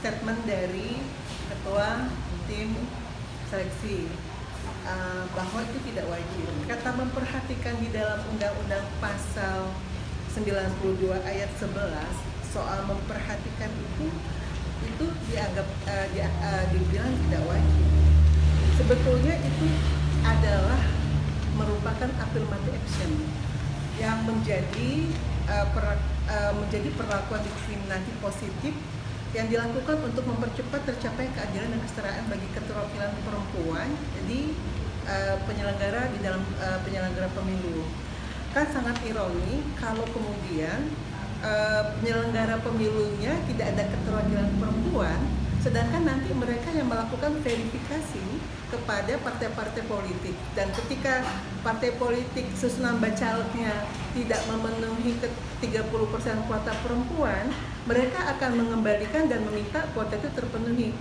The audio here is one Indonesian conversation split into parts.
Statement dari ketua tim seleksi bahwa itu tidak wajib. Kata memperhatikan di dalam Undang-Undang Pasal 92 ayat 11 soal memperhatikan itu dianggap dibilang tidak wajib. Sebetulnya itu adalah merupakan affirmative action yang menjadi perlakuan diskriminatif positif yang dilakukan untuk mempercepat tercapai keadilan dan kesetaraan bagi keterwakilan perempuan di penyelenggara di dalam penyelenggara pemilu. Kan sangat ironi kalau kemudian penyelenggara pemilunya tidak ada keterwakilan perempuan, sedangkan nanti mereka yang melakukan verifikasi kepada partai-partai politik, dan ketika partai politik susunan bacaleknya tidak memenuhi 30% kuota perempuan, mereka akan mengembalikan dan meminta kuota itu terpenuhi.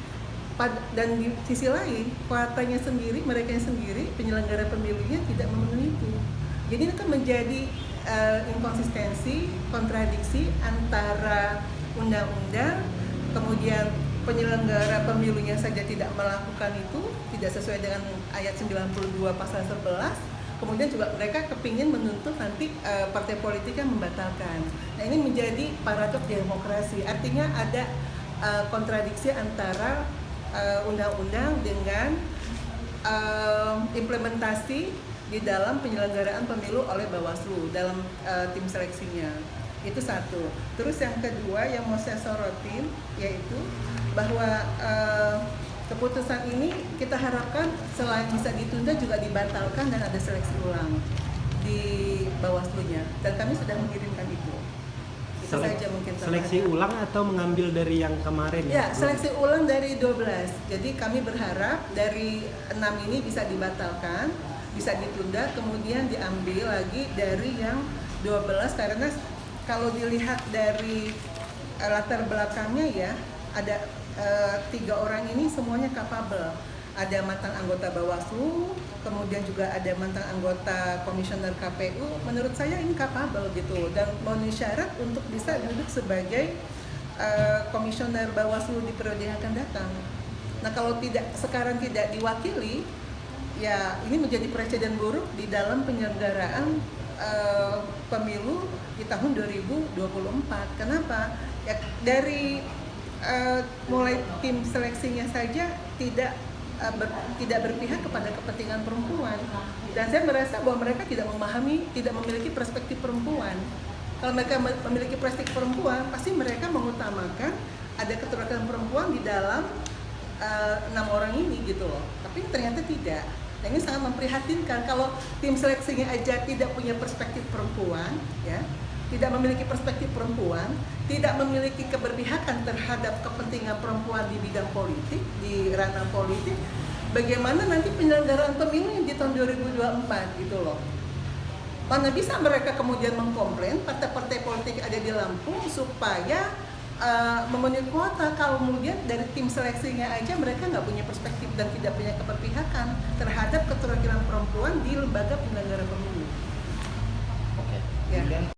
Dan di sisi lain, kuotanya sendiri, mereka sendiri, penyelenggara pemilunya tidak memenuhi itu. Jadi itu kan menjadi inkonsistensi, kontradiksi antara undang-undang, kemudian penyelenggara pemilunya saja tidak melakukan itu, tidak sesuai dengan ayat 92 pasal 11, kemudian juga mereka kepingin menuntut nanti partai politiknya membatalkan. Nah, ini menjadi paradoks demokrasi, artinya ada kontradiksi antara undang-undang dengan implementasi di dalam penyelenggaraan pemilu oleh Bawaslu dalam tim seleksinya. Itu satu. Terus yang kedua yang mau saya sorotin yaitu bahwa keputusan ini kita harapkan selain bisa ditunda juga dibatalkan dan ada seleksi ulang di Bawaslu-nya, dan kami sudah mengirimkan itu. Itu saja mungkin. Seleksi ulang atau mengambil dari yang kemarin? Ya, seleksi ulang dari 12. Jadi kami berharap dari 6 ini bisa dibatalkan, bisa ditunda, kemudian diambil lagi dari yang 12, karena kalau dilihat dari latar belakangnya ya, ada 3 orang ini semuanya kapabel. Ada mantan anggota Bawaslu, kemudian juga ada mantan anggota komisioner KPU. Menurut saya ini kapabel gitu, dan memenuhi syarat untuk bisa duduk sebagai komisioner Bawaslu di periode yang akan datang. Nah, kalau sekarang tidak diwakili, ya ini menjadi presiden buruk di dalam penyelenggaraan pemilu di tahun 2024. Kenapa? Ya, dari mulai tim seleksinya saja tidak berpihak kepada kepentingan perempuan, dan saya merasa bahwa mereka tidak memiliki perspektif perempuan. Kalau mereka memiliki perspektif perempuan, pasti mereka mengutamakan ada keterwakilan perempuan di dalam 6 orang ini gitu loh. Tapi ternyata tidak. Nah, ini sangat memprihatinkan kalau tim seleksinya aja tidak punya perspektif perempuan, ya, tidak memiliki perspektif perempuan, tidak memiliki keberpihakan terhadap kepentingan perempuan di bidang politik, di ranah politik. Bagaimana nanti penyelenggaraan pemilu di tahun 2024 gitu loh. Mana bisa mereka kemudian mengkomplain partai-partai politik ada di Lampung supaya memenuhi kuota, kalau kemudian dari tim seleksinya aja mereka nggak punya perspektif dan tidak punya keberpihakan terhadap keterwakilan perempuan di lembaga penyelenggara pemilu. Oke. Ya.